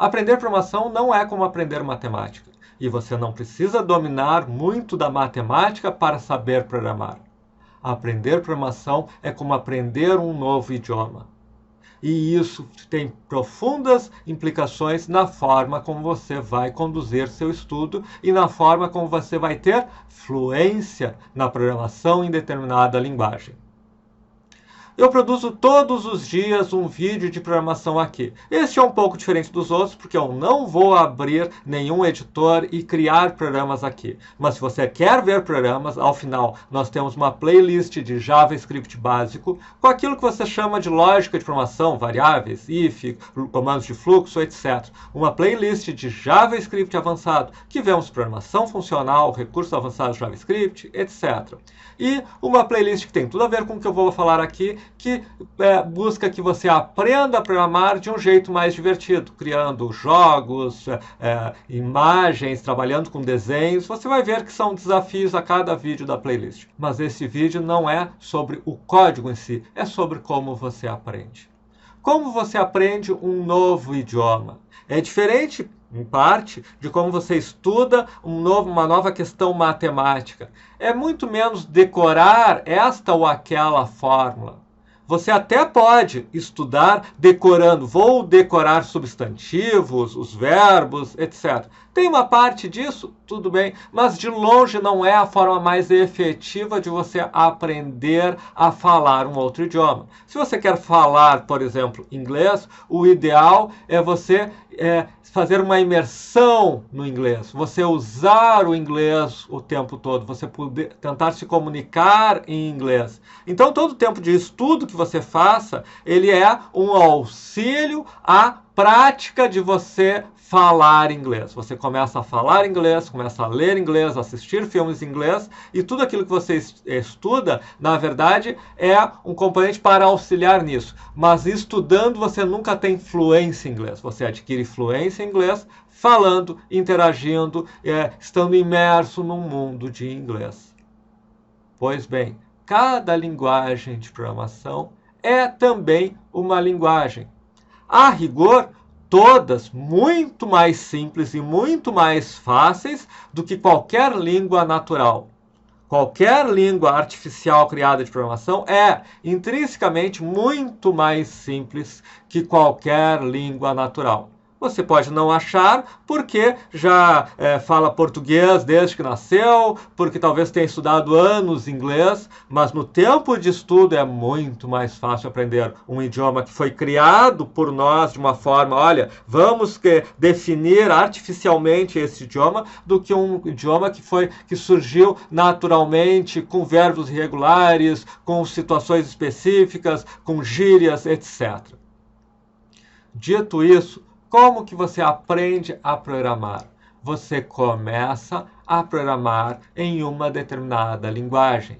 Aprender programação não é como aprender matemática. E você não precisa dominar muito da matemática para saber programar. Aprender programação é como aprender um novo idioma. E isso tem profundas implicações na forma como você vai conduzir seu estudo e na forma como você vai ter fluência na programação em determinada linguagem. Eu produzo todos os dias um vídeo de programação aqui. Este é um pouco diferente dos outros, porque eu não vou abrir nenhum editor e criar programas aqui. Mas se você quer ver programas, ao final nós temos uma playlist de JavaScript básico, com aquilo que você chama de lógica de programação, variáveis, if, comandos de fluxo, etc. Uma playlist de JavaScript avançado, que vemos programação funcional, recursos avançados de JavaScript, etc. E uma playlist que tem tudo a ver com o que eu vou falar aqui, que busca que você aprenda a programar de um jeito mais divertido, criando jogos, imagens, trabalhando com desenhos. Você vai ver que são desafios a cada vídeo da playlist. Mas esse vídeo não é sobre o código em si, é sobre como você aprende. Como você aprende um novo idioma? É diferente, em parte, de como você estuda uma nova questão matemática. É muito menos decorar esta ou aquela fórmula. Você até pode estudar decorando, vou decorar substantivos, os verbos, etc. Tem uma parte disso, tudo bem, mas de longe não é a forma mais efetiva de você aprender a falar um outro idioma. Se você quer falar, por exemplo, inglês, o ideal é você fazer uma imersão no inglês, você usar o inglês o tempo todo, você poder tentar se comunicar em inglês. Então, todo o tempo de estudo que você faça, ele é um auxílio à prática de você falar inglês. Você começa a falar inglês, começa a ler inglês, assistir filmes em inglês, e tudo aquilo que você estuda, na verdade, é um componente para auxiliar nisso. Mas estudando, você nunca tem fluência em inglês. Você adquire fluência em inglês falando, interagindo, estando imerso num mundo de inglês. Pois bem, cada linguagem de programação é também uma linguagem. A rigor, todas muito mais simples e muito mais fáceis do que qualquer língua natural. Qualquer língua artificial criada de programação é intrinsecamente muito mais simples que qualquer língua natural. Você pode não achar porque já fala português desde que nasceu, porque talvez tenha estudado anos inglês, mas no tempo de estudo é muito mais fácil aprender um idioma que foi criado por nós de uma forma, olha, vamos definir artificialmente esse idioma, do que um idioma que surgiu naturalmente, com verbos irregulares, com situações específicas, com gírias, etc. Dito isso, como que você aprende a programar? Você começa a programar em uma determinada linguagem.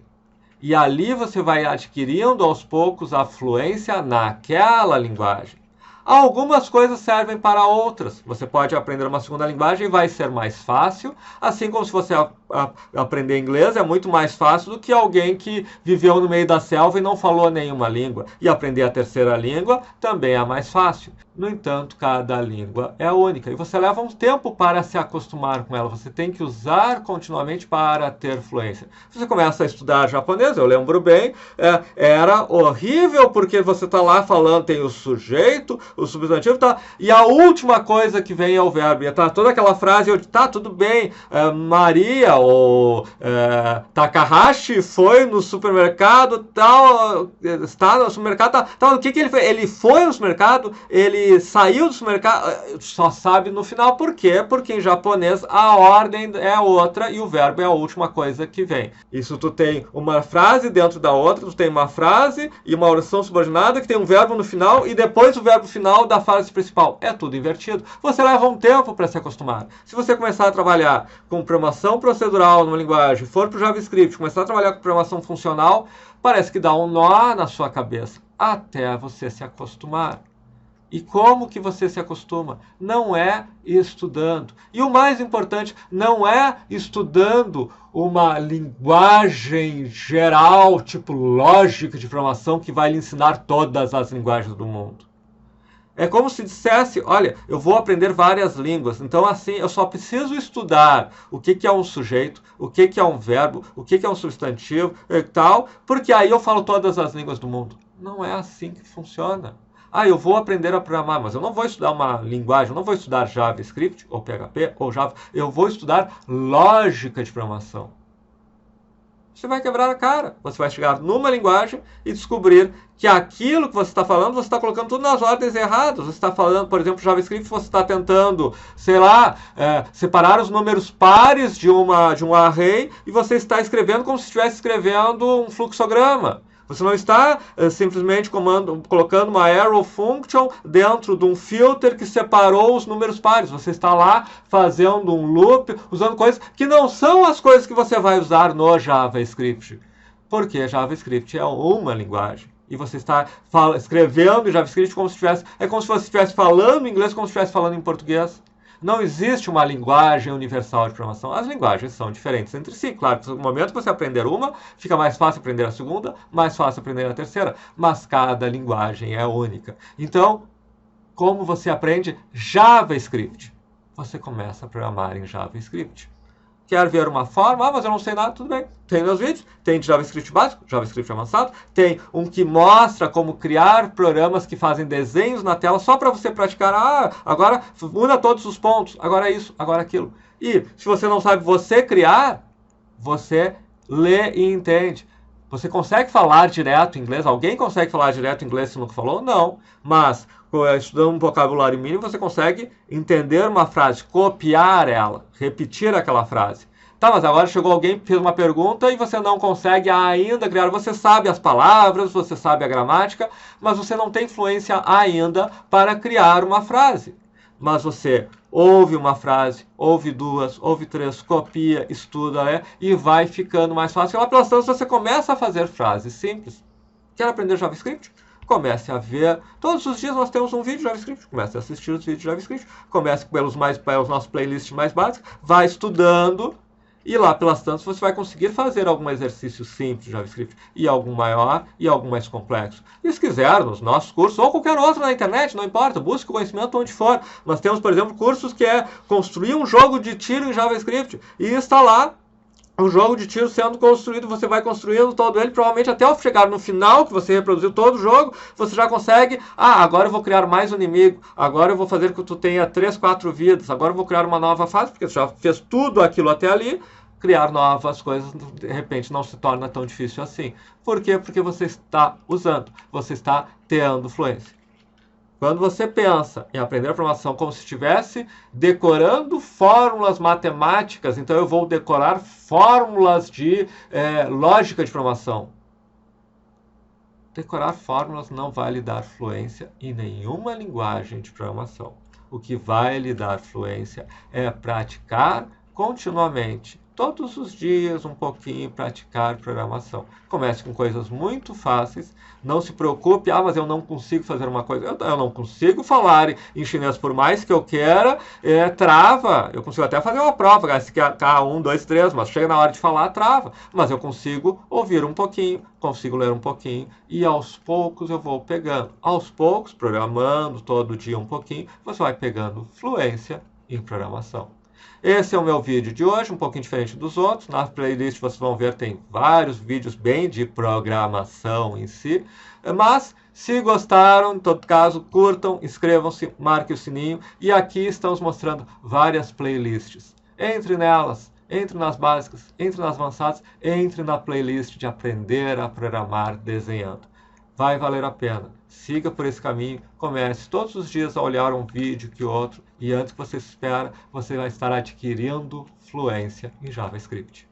E ali você vai adquirindo aos poucos a fluência naquela linguagem. Algumas coisas servem para outras. Você pode aprender uma segunda linguagem e vai ser mais fácil, assim como se você aprender inglês é muito mais fácil do que alguém que viveu no meio da selva e não falou nenhuma língua. E aprender a terceira língua também é mais fácil. No entanto, cada língua é única e você leva um tempo para se acostumar com ela. Você tem que usar continuamente para ter fluência. Você começa a estudar japonês, eu lembro bem, era horrível porque você está lá falando, tem o sujeito, o substantivo, tá, e a última coisa que vem é o verbo. E tá toda aquela frase, tá, tudo bem, Maria ou Takahashi foi no supermercado, tal, está no supermercado, tal, o que ele fez? Ele foi no supermercado, ele saiu do supermercado, só sabe no final por quê? Porque em japonês a ordem é outra e o verbo é a última coisa que vem. Isso tu tem uma frase dentro da outra, tu tem uma frase e uma oração subordinada que tem um verbo no final e depois o verbo final da frase principal. É tudo invertido. Você leva um tempo para se acostumar. Se você começar a trabalhar com programação procedural numa linguagem, for para o JavaScript, começar a trabalhar com programação funcional, parece que dá um nó na sua cabeça até você se acostumar. E como que você se acostuma? Não é estudando. E o mais importante, não é estudando uma linguagem geral, tipo lógica de programação, que vai lhe ensinar todas as linguagens do mundo. É como se dissesse, olha, eu vou aprender várias línguas, então assim, eu só preciso estudar o que é um sujeito, o que é um verbo, o que é um substantivo e tal, porque aí eu falo todas as línguas do mundo. Não é assim que funciona. Ah, eu vou aprender a programar, mas eu não vou estudar uma linguagem, eu não vou estudar JavaScript, ou PHP, ou Java, eu vou estudar lógica de programação. Você vai quebrar a cara. Você vai chegar numa linguagem e descobrir que aquilo que você está falando, você está colocando tudo nas ordens erradas. Você está falando, por exemplo, JavaScript, você está tentando, sei lá, separar os números pares de um array e você está escrevendo como se estivesse escrevendo um fluxograma. Você não está simplesmente colocando uma arrow function dentro de um filter que separou os números pares. Você está lá fazendo um loop, usando coisas que não são as coisas que você vai usar no JavaScript. Porque JavaScript é uma linguagem. E você está escrevendo em JavaScript como se estivesse... É como se você estivesse falando em inglês como se estivesse falando em português. Não existe uma linguagem universal de programação. As linguagens são diferentes entre si. Claro que no momento que você aprender uma, fica mais fácil aprender a segunda, mais fácil aprender a terceira. Mas cada linguagem é única. Então, como você aprende JavaScript? Você começa a programar em JavaScript. Quer ver uma forma? Ah, mas eu não sei nada, tudo bem. Tem meus vídeos, tem de JavaScript básico, JavaScript avançado, tem um que mostra como criar programas que fazem desenhos na tela só para você praticar. Ah, agora una todos os pontos, agora isso, agora aquilo. E se você não sabe você criar, você lê e entende. Você consegue falar direto inglês? Alguém consegue falar direto inglês se nunca falou? Não. Mas, estudando um vocabulário mínimo, você consegue entender uma frase, copiar ela, repetir aquela frase. Tá, mas agora chegou alguém, fez uma pergunta e você não consegue ainda criar. Você sabe as palavras, você sabe a gramática, mas você não tem fluência ainda para criar uma frase. Mas você ouve uma frase, ouve duas, ouve três, copia, estuda, e vai ficando mais fácil. Lá pelas tantas você começa a fazer frases simples. Quer aprender JavaScript? Comece a ver. Todos os dias nós temos um vídeo de JavaScript. Comece a assistir os vídeos de JavaScript. Comece pelos nossos playlists mais básicos. Vai estudando. E lá pelas tantas você vai conseguir fazer algum exercício simples de JavaScript, e algum maior, e algum mais complexo. E se quiser, nos nossos cursos, ou qualquer outro na internet, não importa, busque o conhecimento onde for. Nós temos, por exemplo, cursos que é construir um jogo de tiro em JavaScript e instalar um jogo de tiro sendo construído. Você vai construindo todo ele, provavelmente até ao chegar no final, que você reproduziu todo o jogo, você já consegue, agora eu vou criar mais um inimigo, agora eu vou fazer que tu tenha 3, 4 vidas, agora eu vou criar uma nova fase, porque você já fez tudo aquilo até ali. Criar novas coisas, de repente, não se torna tão difícil assim. Por quê? Porque você está usando, você está tendo fluência. Quando você pensa em aprender programação como se estivesse decorando fórmulas matemáticas, então eu vou decorar fórmulas de lógica de programação. Decorar fórmulas não vai lhe dar fluência em nenhuma linguagem de programação. O que vai lhe dar fluência é praticar continuamente, todos os dias, um pouquinho, praticar programação. Comece com coisas muito fáceis. Não se preocupe, mas eu não consigo fazer uma coisa. Eu não consigo falar em chinês por mais que eu queira, trava. Eu consigo até fazer uma prova, K1, 2, 3, mas chega na hora de falar, trava. Mas eu consigo ouvir um pouquinho, consigo ler um pouquinho, e aos poucos eu vou pegando. Aos poucos, programando todo dia um pouquinho, você vai pegando fluência em programação. Esse é o meu vídeo de hoje, um pouquinho diferente dos outros. Na playlist vocês vão ver, tem vários vídeos bem de programação em si. Mas, se gostaram, em todo caso, curtam, inscrevam-se, marquem o sininho. E aqui estamos mostrando várias playlists. Entre nelas, entre nas básicas, entre nas avançadas, entre na playlist de aprender a programar desenhando. Vai valer a pena. Siga por esse caminho, comece todos os dias a olhar um vídeo que outro, e antes que você espera, você vai estar adquirindo fluência em JavaScript.